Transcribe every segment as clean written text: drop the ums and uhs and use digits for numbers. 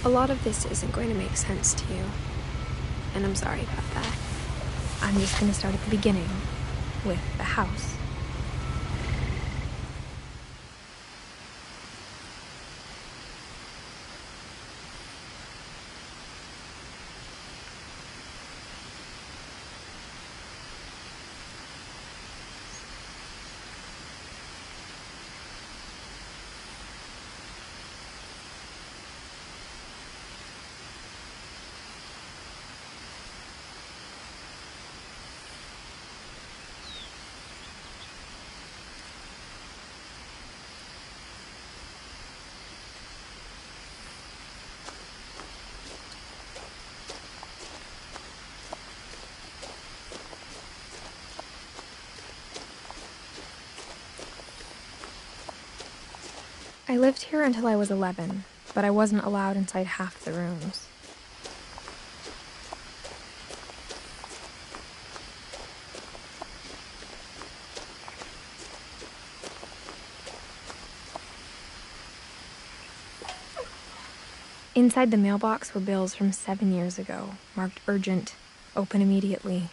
A lot of this isn't going to make sense to you, and I'm sorry about that. I'm just going to start at the beginning, with the house. I lived here until I was 11, but I wasn't allowed inside half the rooms. Inside the mailbox were bills from 7 years ago, marked urgent, open immediately.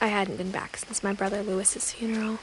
I hadn't been back since my brother Lewis's funeral.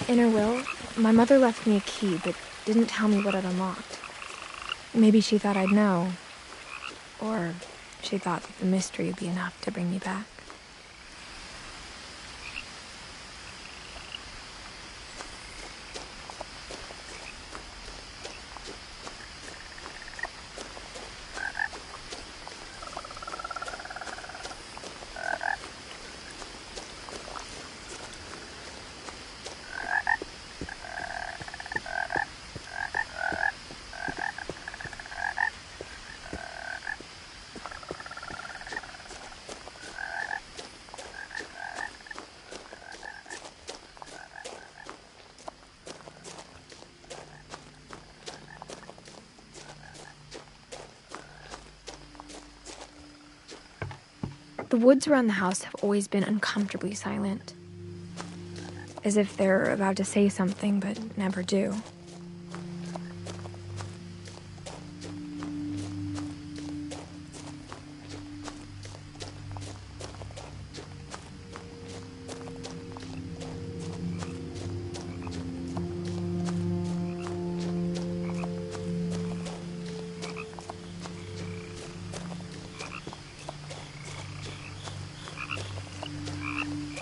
In her will, my mother left me a key, but didn't tell me what it unlocked. Maybe she thought I'd know. Or she thought that the mystery would be enough to bring me back. The woods around the house have always been uncomfortably silent. As if they're about to say something, but never do.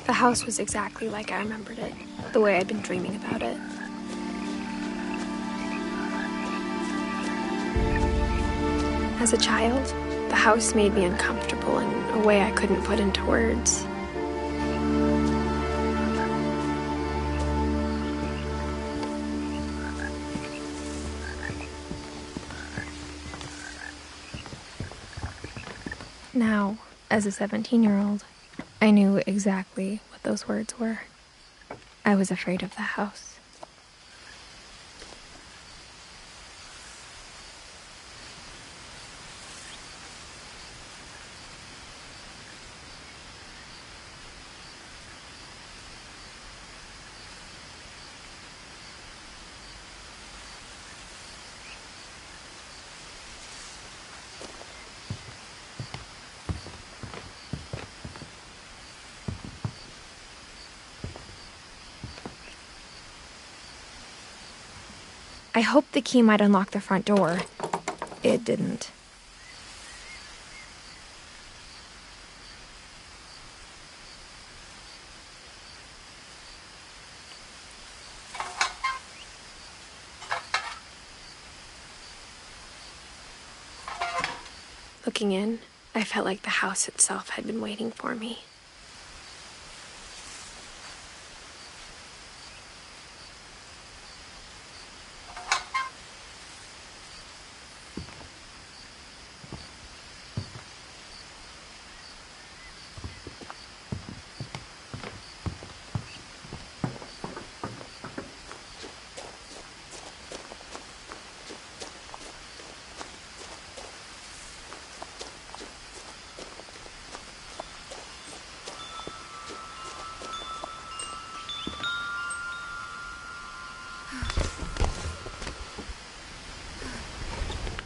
The house was exactly like I remembered it, the way I'd been dreaming about it. As a child, the house made me uncomfortable in a way I couldn't put into words. Now, as a 17-year-old, I knew exactly what those words were. I was afraid of the house. I hoped the key might unlock the front door. It didn't. Looking in, I felt like the house itself had been waiting for me.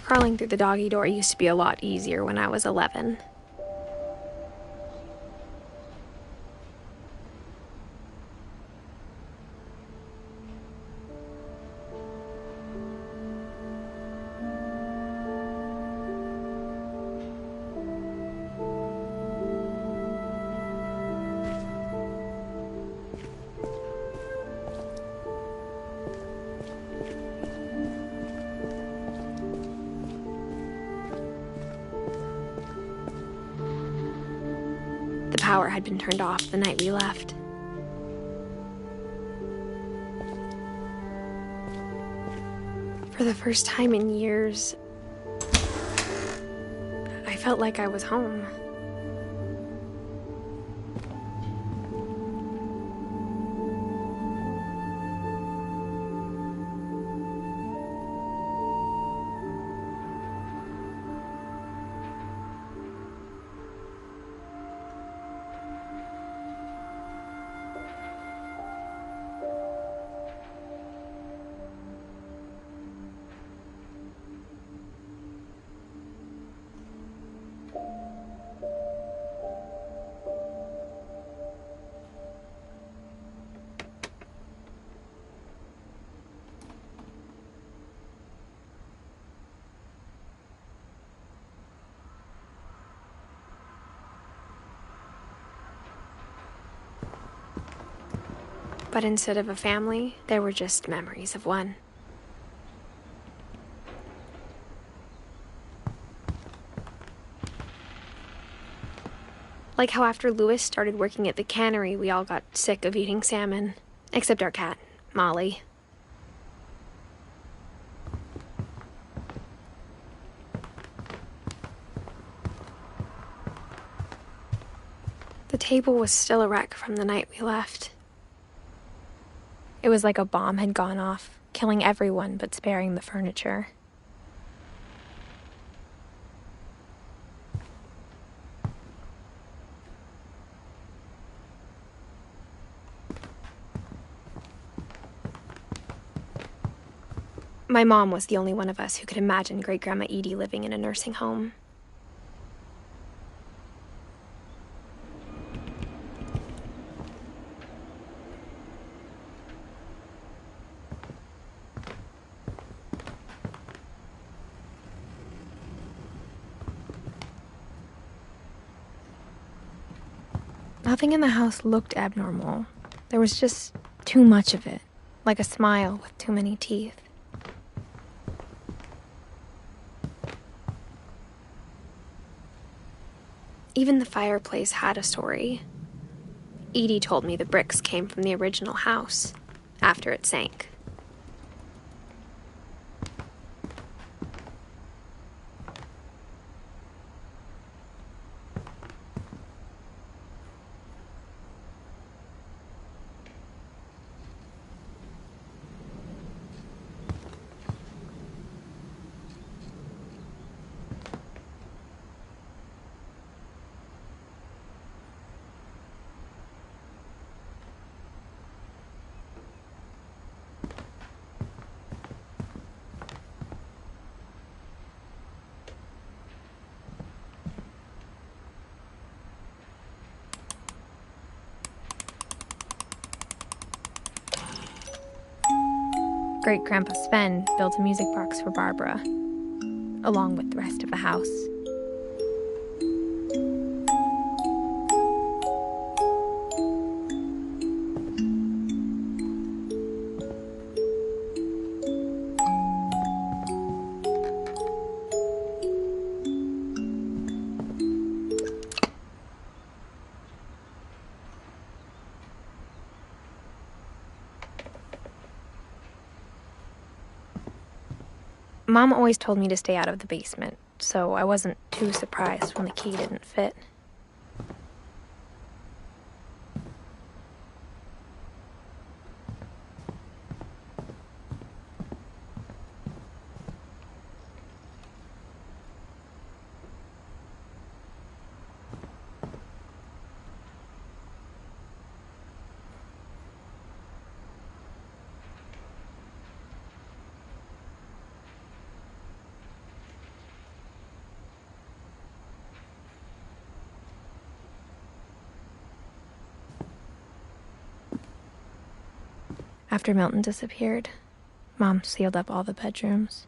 Crawling through the doggy door used to be a lot easier when I was 11. The power had been turned off the night we left. For the first time in years, I felt like I was home. But instead of a family, there were just memories of one. Like how after Louis started working at the cannery, we all got sick of eating salmon. Except our cat, Molly. The table was still a wreck from the night we left. It was like a bomb had gone off, killing everyone but sparing the furniture. My mom was the only one of us who could imagine Great-Grandma Edie living in a nursing home. Nothing in the house looked abnormal. There was just too much of it, like a smile with too many teeth. Even the fireplace had a story. Edie told me the bricks came from the original house, after it sank. Great-Grandpa Sven built a music box for Barbara, along with the rest of the house. Mom always told me to stay out of the basement, so I wasn't too surprised when the key didn't fit. After Milton disappeared, Mom sealed up all the bedrooms.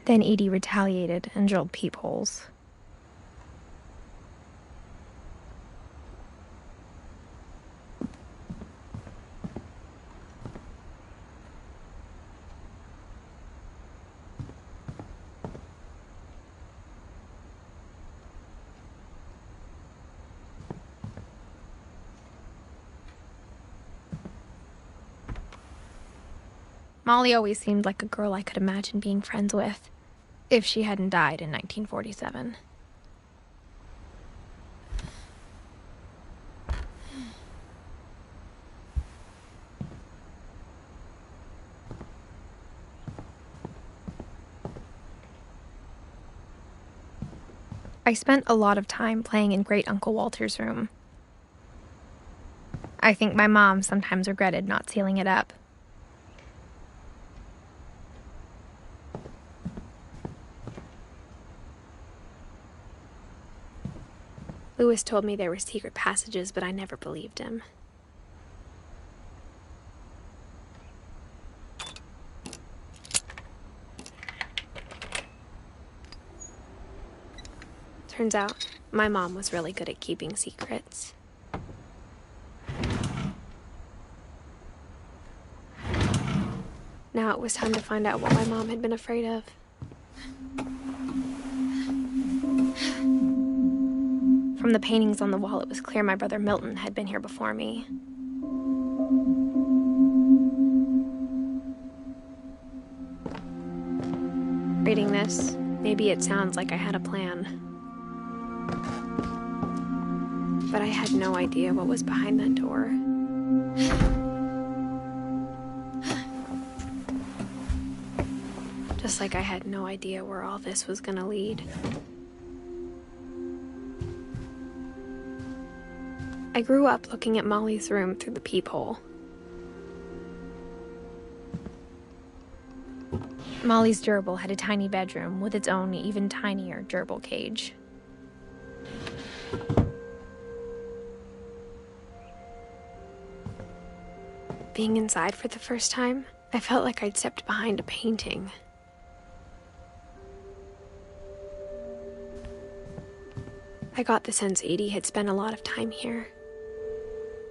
Then Edie retaliated and drilled peepholes. Molly always seemed like a girl I could imagine being friends with, if she hadn't died in 1947. I spent a lot of time playing in Great Uncle Walter's room. I think my mom sometimes regretted not sealing it up. Lewis told me there were secret passages, but I never believed him. Turns out, my mom was really good at keeping secrets. Now it was time to find out what my mom had been afraid of. From the paintings on the wall, it was clear my brother Milton had been here before me. Reading this, maybe it sounds like I had a plan. But I had no idea what was behind that door. Just like I had no idea where all this was gonna lead. I grew up looking at Molly's room through the peephole. Molly's gerbil had a tiny bedroom with its own even tinier gerbil cage. Being inside for the first time, I felt like I'd stepped behind a painting. I got the sense Edie had spent a lot of time here,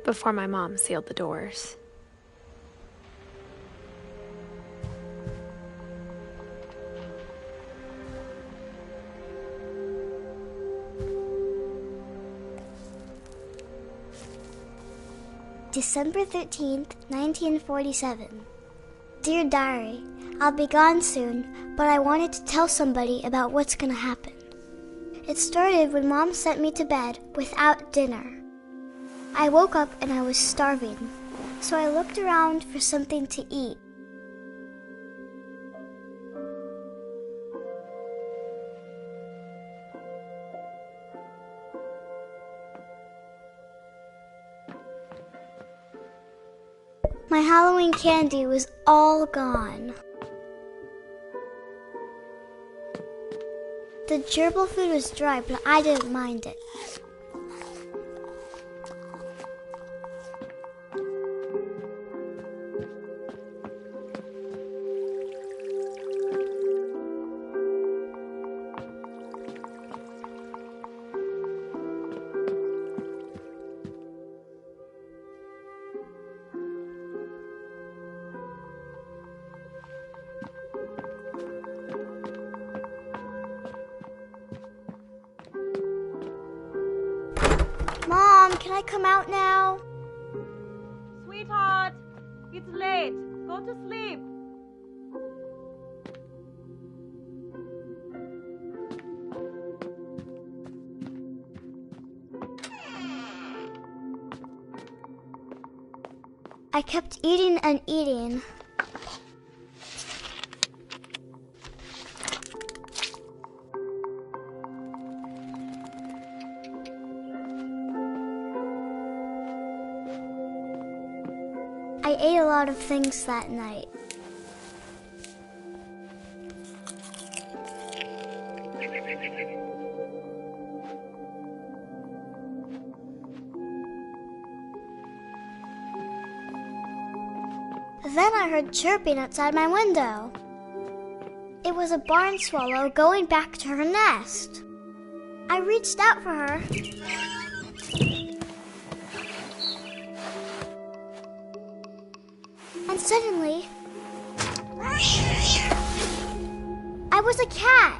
before my mom sealed the doors. December 13th, 1947. Dear Diary, I'll be gone soon, but I wanted to tell somebody about what's gonna happen. It started when Mom sent me to bed without dinner. I woke up and I was starving, so I looked around for something to eat. My Halloween candy was all gone. The gerbil food was dry, but I didn't mind it. Mom, can I come out now? Sweetheart, it's late. Go to sleep. I kept eating and eating. I ate a lot of things that night. Then I heard chirping outside my window. It was a barn swallow going back to her nest. I reached out for her. And suddenly, I was a cat.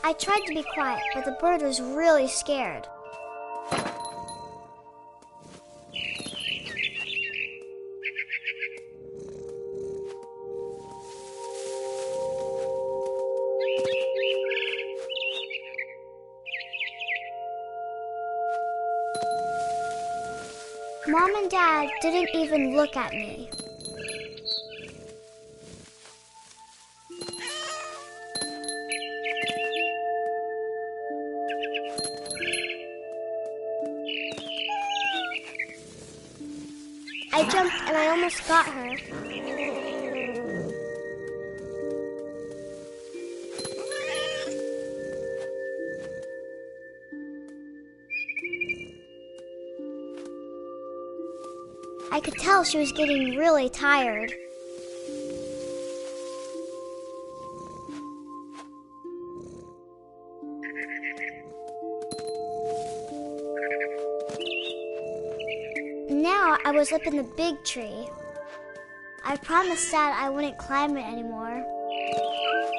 I tried to be quiet, but the bird was really scared. Mom and Dad didn't even look at me. I jumped and I almost got her. I could tell she was getting really tired. Now I was up in the big tree. I promised Dad I wouldn't climb it anymore.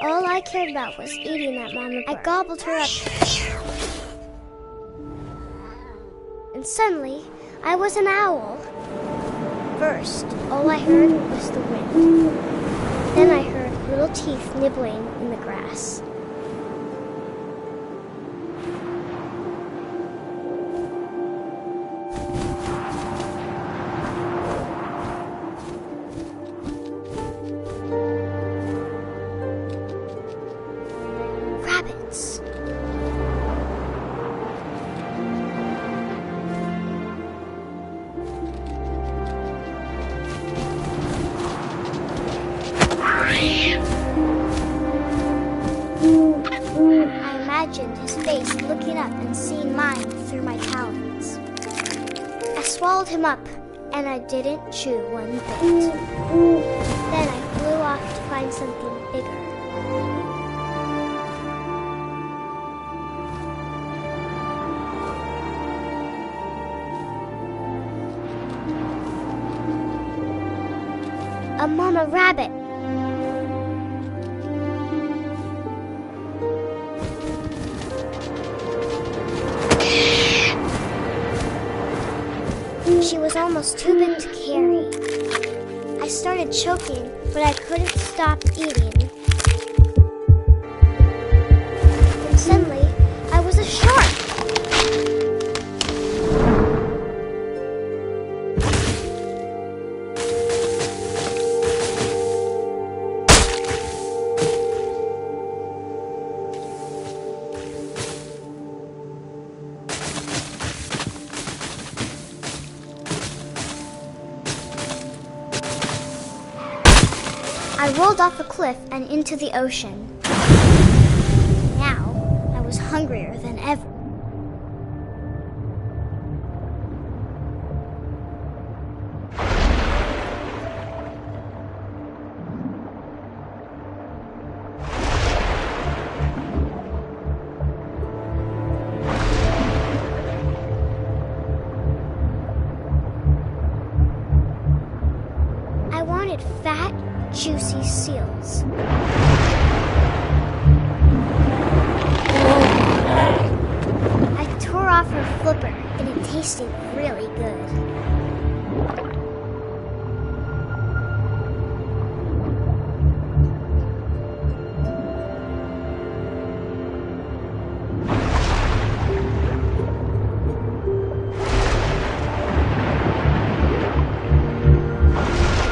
All I cared about was eating that mama bird. I gobbled her up. And suddenly, I was an owl. First, all I heard was the wind. Then I heard little teeth nibbling in the grass. Rabbits. I imagined his face looking up and seeing mine through my talons. I swallowed him up, and I didn't chew one bit. Then I flew off to find something bigger. A mama rabbit. She was almost too big to carry. I started choking, but I couldn't stop eating. And suddenly, I was a shark. I rolled off a cliff and into the ocean. Now, I was hungrier than ever. I wanted fat, juicy seals. I tore off her flipper, and it tasted really good.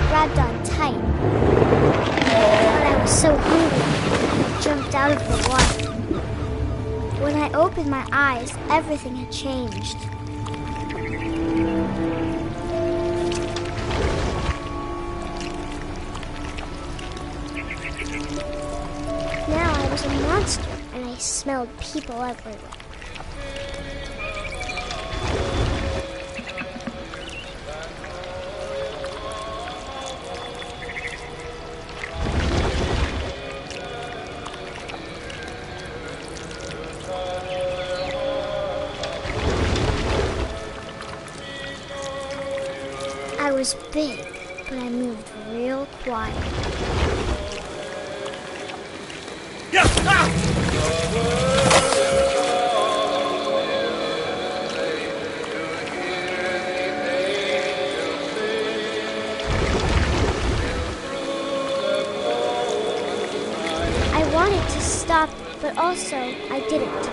Grabbed on tight. But I was so hungry, I jumped out of the water. When I opened my eyes, everything had changed. Now I was a monster, and I smelled people everywhere. I was big, but I moved real quiet. I wanted to stop, but also I didn't.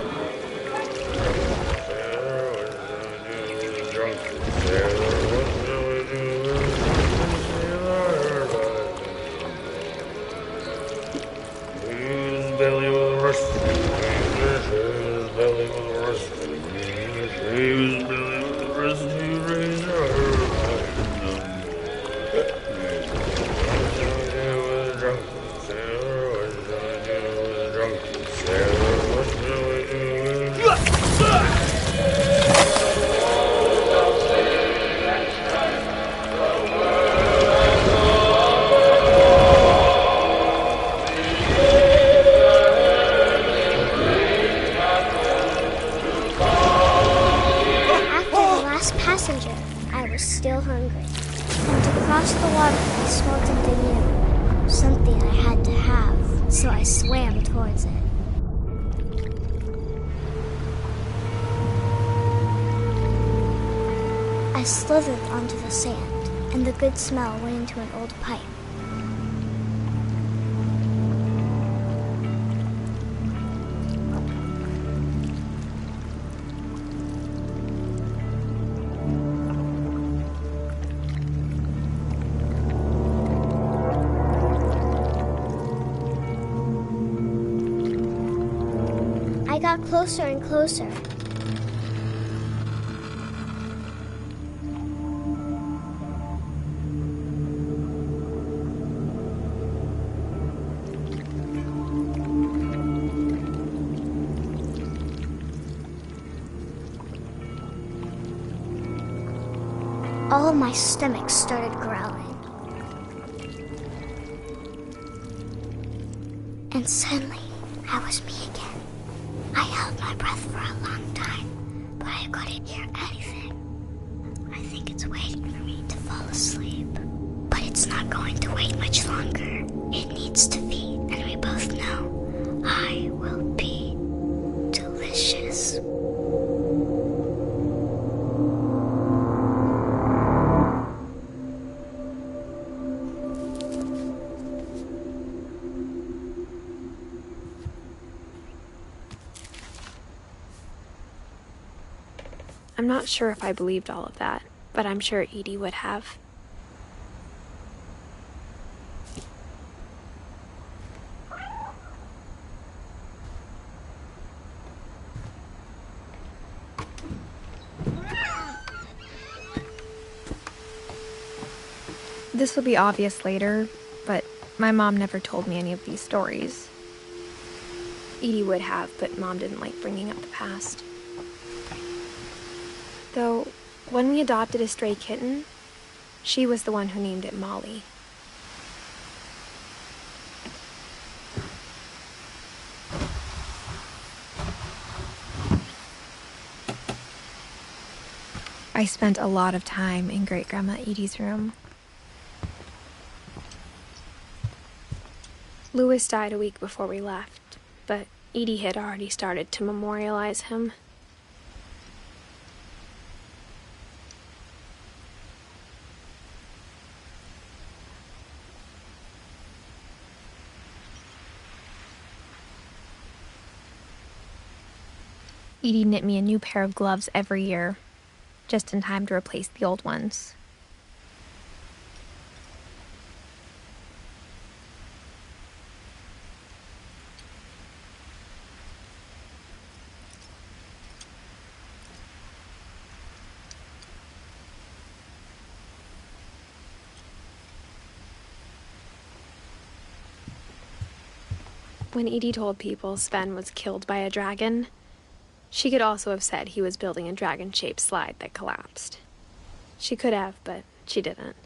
was still hungry. And to cross the water, I smelled something new. Something I had to have, so I swam towards it. I slithered onto the sand, and the good smell went into an old pipe. I got closer and closer. All of my stomach started growling. And suddenly, I was me again. I held my breath for a long time, but I couldn't hear anything. I think it's waiting for me to fall asleep. But it's not going to wait much longer. It needs to feed, and we both know I will be delicious. I'm not sure if I believed all of that, but I'm sure Edie would have. This will be obvious later, but my mom never told me any of these stories. Edie would have, but Mom didn't like bringing up the past. Though, when we adopted a stray kitten, she was the one who named it Molly. I spent a lot of time in Great-Grandma Edie's room. Louis died a week before we left, but Edie had already started to memorialize him. Edie knit me a new pair of gloves every year, just in time to replace the old ones. When Edie told people Sven was killed by a dragon, she could also have said he was building a dragon-shaped slide that collapsed. She could have, but she didn't.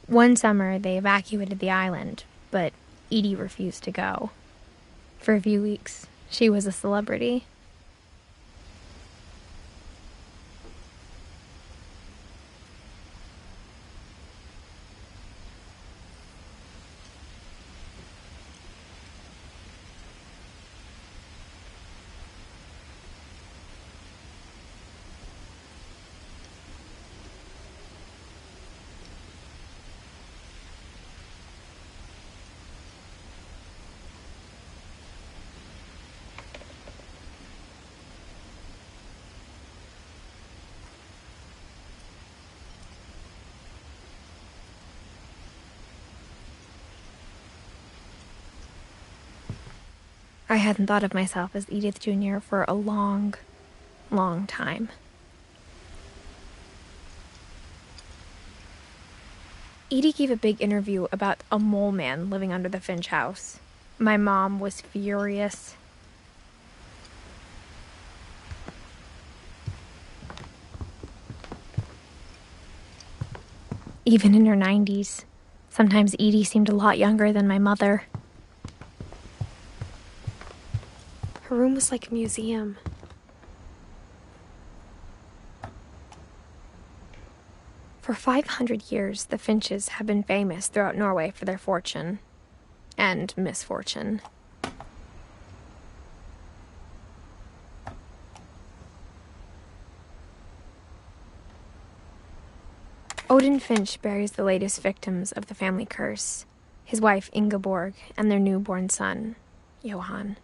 One summer, they evacuated the island, but Edie refused to go. For a few weeks, she was a celebrity. I hadn't thought of myself as Edith Jr. for a long, long time. Edie gave a big interview about a mole man living under the Finch house. My mom was furious. Even in her 90s, sometimes Edie seemed a lot younger than my mother. Her room was like a museum. For 500 years, the Finches have been famous throughout Norway for their fortune and misfortune. Odin Finch buries the latest victims of the family curse, his wife Ingeborg and their newborn son, Johan.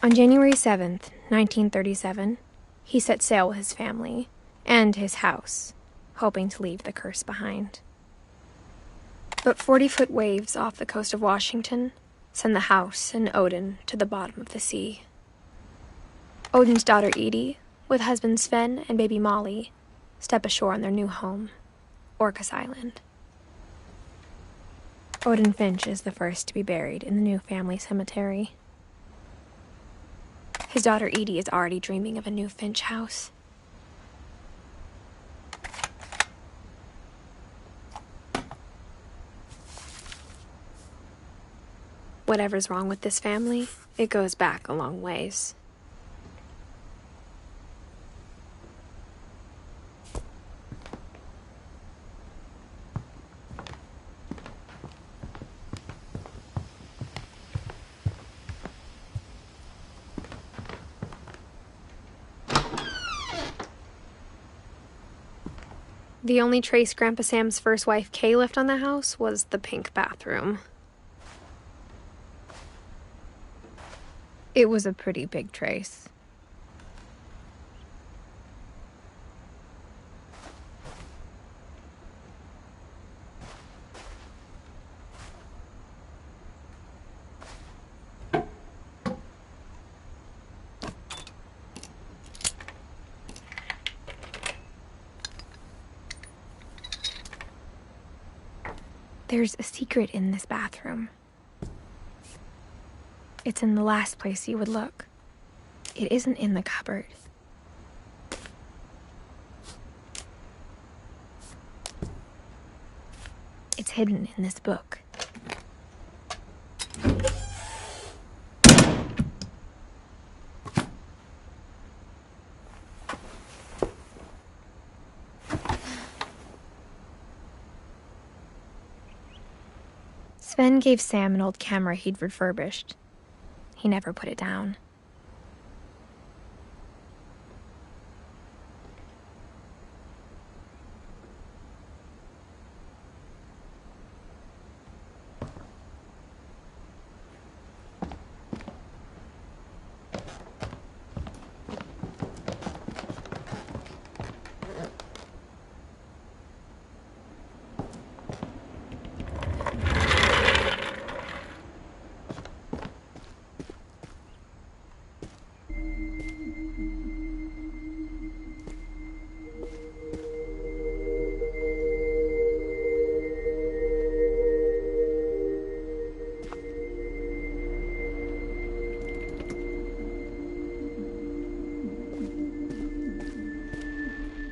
On January 7th, 1937, he set sail with his family and his house, hoping to leave the curse behind. But 40-foot waves off the coast of Washington send the house and Odin to the bottom of the sea. Odin's daughter Edith, with husband Sven and baby Molly, step ashore on their new home, Orcas Island. Odin Finch is the first to be buried in the new family cemetery. His daughter Edie is already dreaming of a new Finch house. Whatever's wrong with this family, it goes back a long ways. The only trace Grandpa Sam's first wife, Kay, left on the house was the pink bathroom. It was a pretty big trace. There's a secret in this bathroom. It's in the last place you would look. It isn't in the cupboard. It's hidden in this book. Sven gave Sam an old camera he'd refurbished. He never put it down.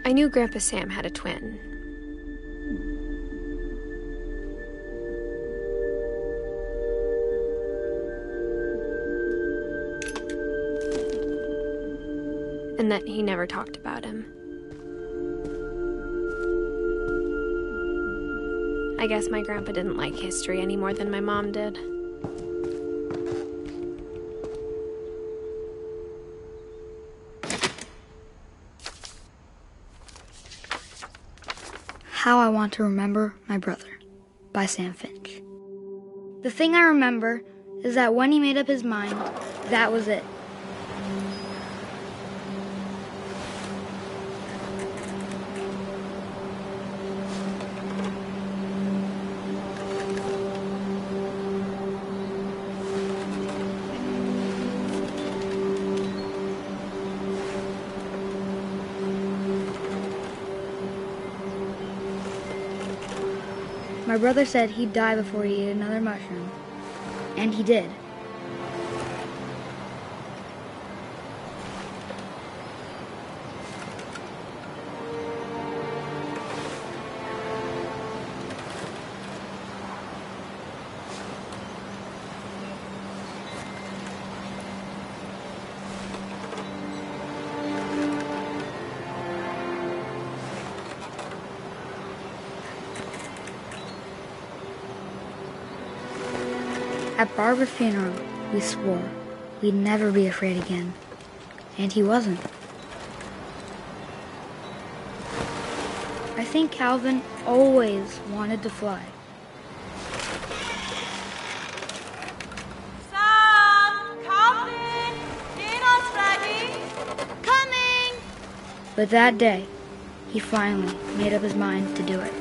I knew Grandpa Sam had a twin. And that he never talked about him. I guess my grandpa didn't like history any more than my mom did. How I Want to Remember My Brother by Sam Finch. The thing I remember is that when he made up his mind, that was it. My brother said he'd die before he ate another mushroom. And he did. At Barbara's funeral, we swore we'd never be afraid again. And he wasn't. I think Calvin always wanted to fly. Sam, Calvin, dinner's ready. Coming! But that day, he finally made up his mind to do it.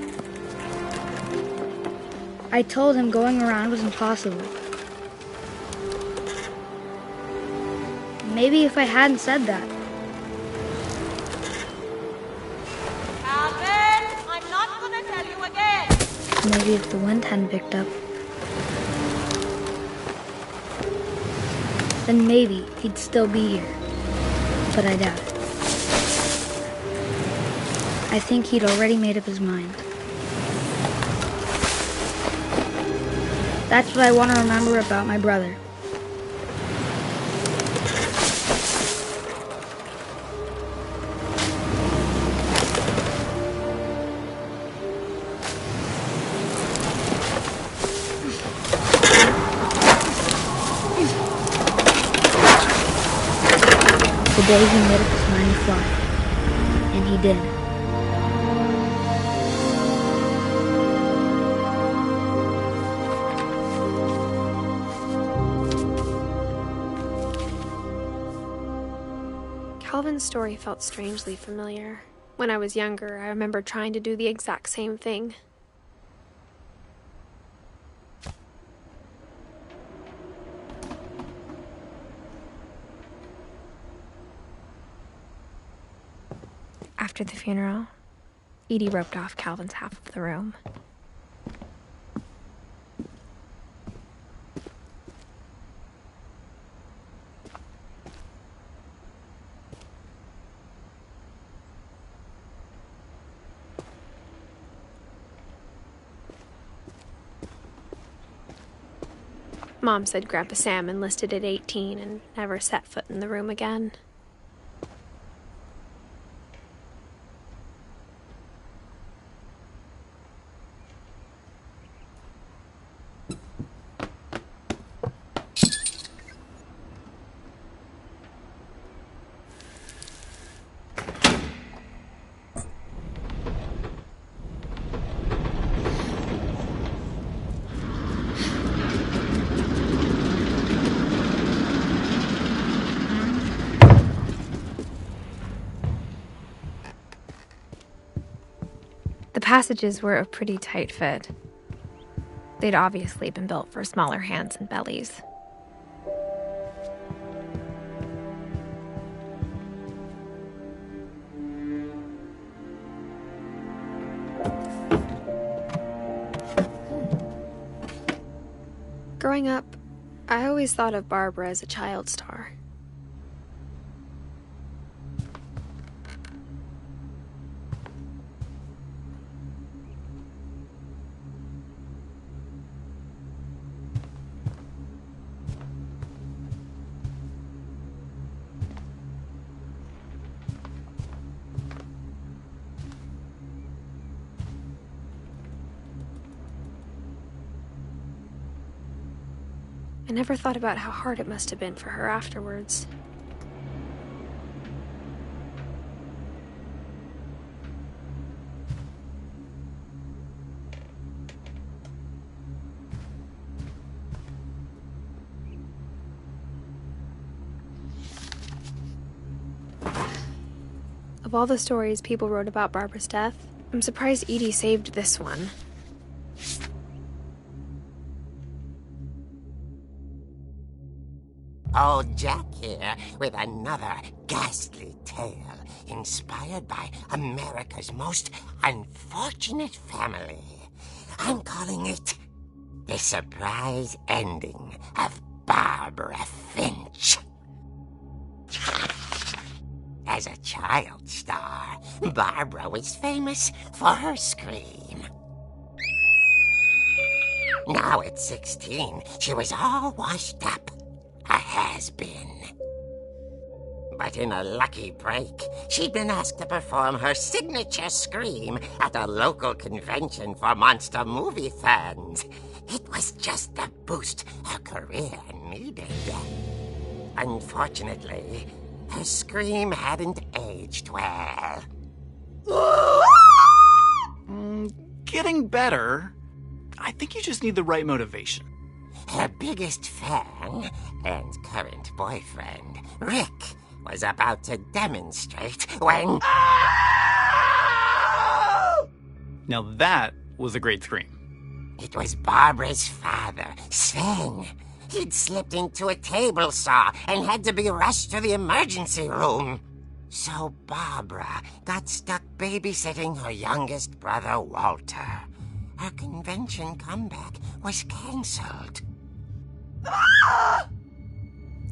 I told him going around was impossible. Maybe if I hadn't said that, Calvin, I'm not gonna tell you again. maybe if the wind hadn't picked up, then maybe he'd still be here. But I doubt it. I think he'd already made up his mind. That's what I want to remember about my brother. The day he made up his mind to fly. And he did. Calvin's story felt strangely familiar. When I was younger, I remember trying to do the exact same thing. After the funeral, Edie roped off Calvin's half of the room. Mom said Grandpa Sam enlisted at 18 and never set foot in the room again. The passages were a pretty tight fit. They'd obviously been built for smaller hands and bellies. Growing up, I always thought of Barbara as a child star. I never thought about how hard it must have been for her afterwards. Of all the stories people wrote about Barbara's death, I'm surprised Edie saved this one. Old Jack here with another ghastly tale inspired by America's most unfortunate family. I'm calling it The Surprise Ending of Barbara Finch. As a child star, Barbara was famous for her scream. Now at 16, she was all washed up. A has-been. But in a lucky break, she'd been asked to perform her signature scream at a local convention for monster movie fans. It was just the boost her career needed. Unfortunately, her scream hadn't aged well. Getting better. I think you just need the right motivation. Her biggest fan and current boyfriend, Rick, was about to demonstrate when... Now that was a great scream. It was Barbara's father, Sven. He'd slipped into a table saw and had to be rushed to the emergency room. So Barbara got stuck babysitting her youngest brother, Walter. Her convention comeback was cancelled.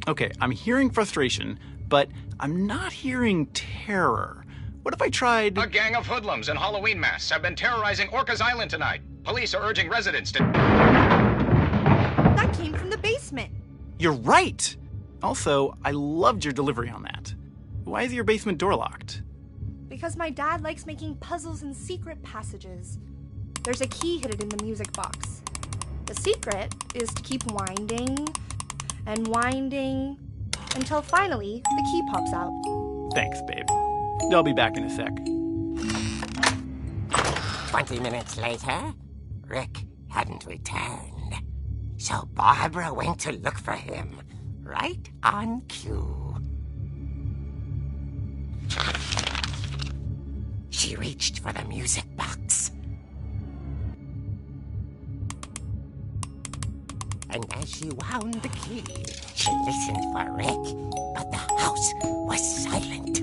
Okay, I'm hearing frustration, but I'm not hearing terror. What if I tried... A gang of hoodlums in Halloween masks have been terrorizing Orcas Island tonight. Police are urging residents to... That came from the basement. You're right! Also, I loved your delivery on that. Why is your basement door locked? Because my dad likes making puzzles and secret passages. There's a key hidden in the music box. The secret is to keep winding and winding until finally the key pops out. Thanks, babe. I'll be back in a sec. 20 minutes later, Rick hadn't returned. So Barbara went to look for him, right on cue. She reached for the music box. And as she wound the key, she listened for Rick, but the house was silent.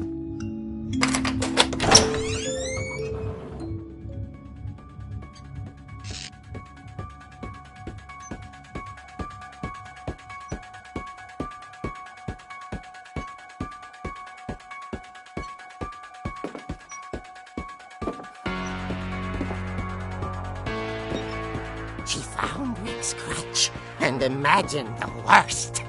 She found Rick's crutch and imagined the worst.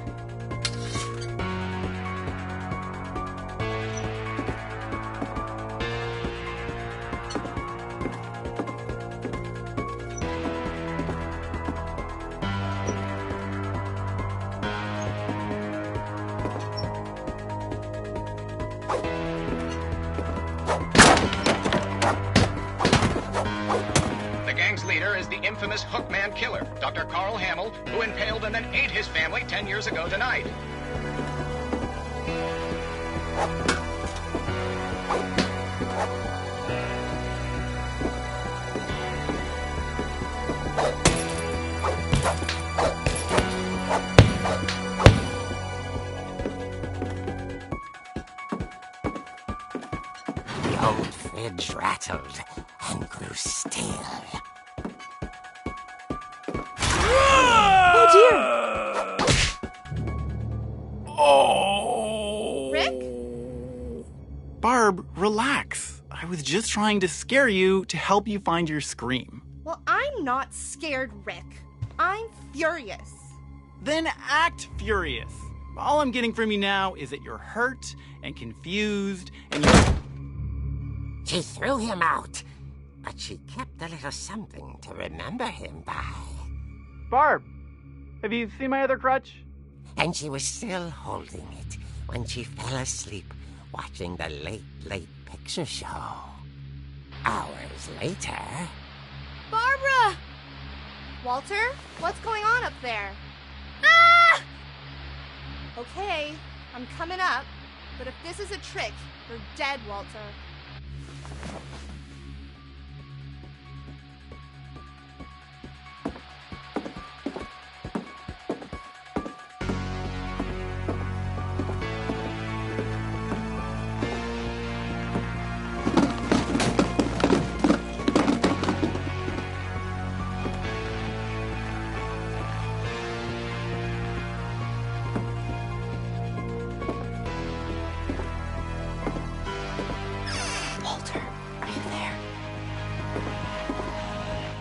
The gang's leader is the infamous Hookman killer, Dr. Carl Hamill, who impaled and then ate his family 10 years ago tonight. The old fridge rattled and grew still. Oh dear! Oh! Rick? Barb, relax. I was just trying to scare you to help you find your scream. Well, I'm not scared, Rick. I'm furious. Then act furious. All I'm getting from you now is that you're hurt and confused and you... She threw him out, but she kept a little something to remember him by. Barb, have you seen my other crutch? And she was still holding it when she fell asleep watching the late picture show. Hours later... Barbara! Walter, what's going on up there? Ah! Okay, I'm coming up, but if this is a trick, you're dead, Walter.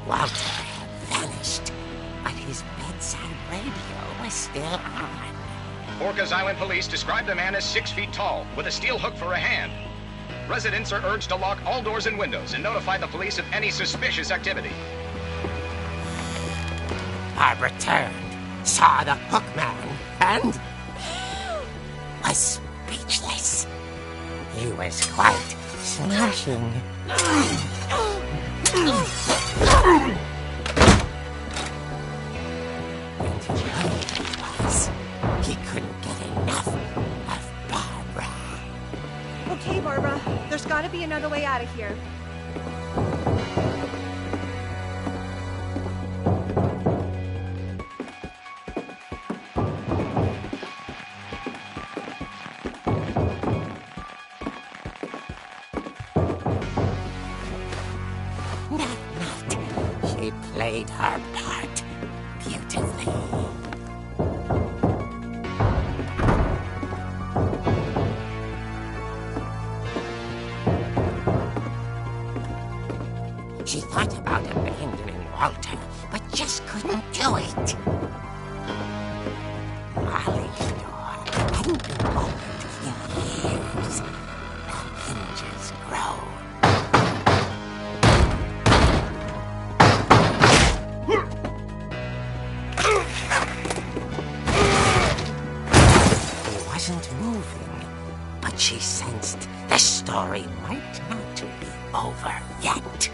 Walter had vanished, but his bedside radio was still on. Orcas Island police describe the man as 6 feet tall, with a steel hook for a hand. Residents are urged to lock all doors and windows and notify the police of any suspicious activity. Barbara turned, saw the hookman, and was speechless. He was quite smashing. And he was. He couldn't get enough of Barbara. Okay, Barbara, there's gotta be another way out of here. That night, she played her part beautifully. She thought about abandoning Walter, but just couldn't do it. Molly's door hadn't been opened in years. The hinges groaned. He wasn't moving, but she sensed the story might not be over yet.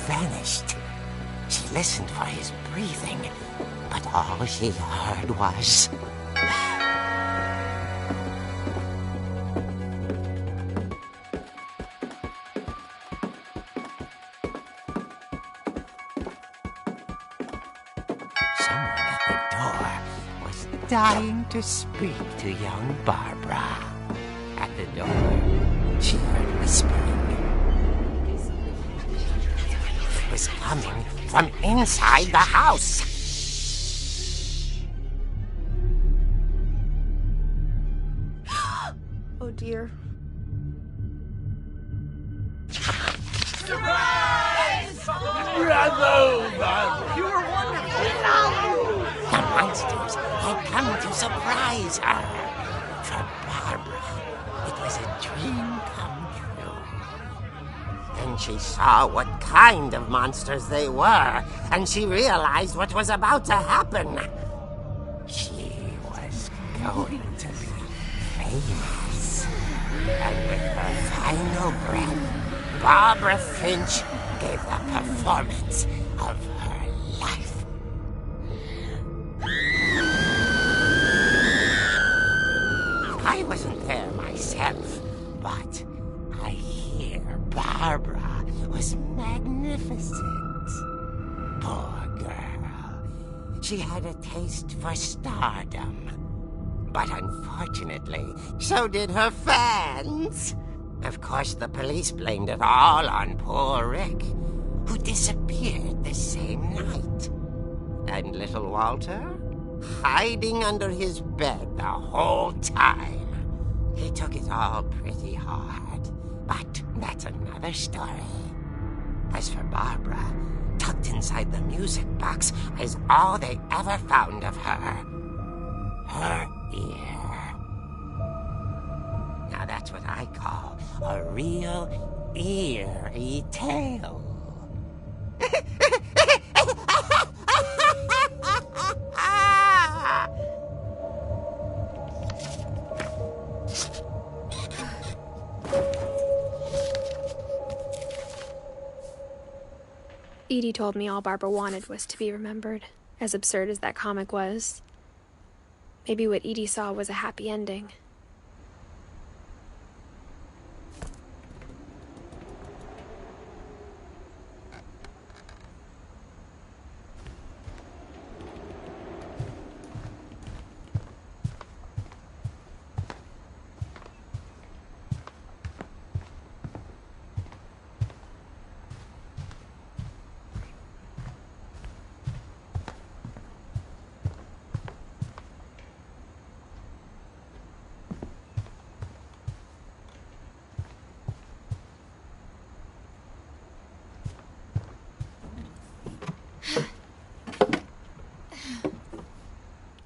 Vanished. She listened for his breathing, but all she heard was... Someone at the door was dying to speak to young Barbara. At the door, she heard whispering. It was coming from inside the house. Oh dear. Surprise! Bravo, Barbara! You were wonderful. The monsters had come to surprise her. For Barbara, it was a dream come true. Then she saw what kind of monsters they were, and she realized what was about to happen. She was going to be famous. And with her final breath, Barbara Finch gave the performance of her life. I wasn't there myself, but I hear Barbara was magnificent. Poor girl. She had a taste for stardom. But unfortunately, so did her fans. Of course, the police blamed it all on poor Rick, who disappeared the same night. And little Walter? Hiding under his bed the whole time. He took it all pretty hard, but that's another story. As for Barbara, tucked inside the music box is all they ever found of her. Her ear. Now that's what I call a real eerie tale. Edie told me all Barbara wanted was to be remembered, as absurd as that comic was. Maybe what Edie saw was a happy ending.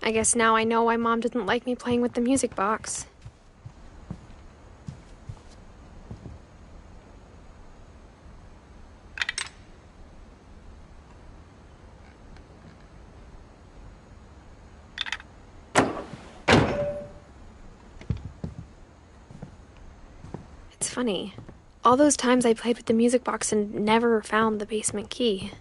I guess now I know why Mom didn't like me playing with the music box. It's funny. All those times I played with the music box and never found the basement key.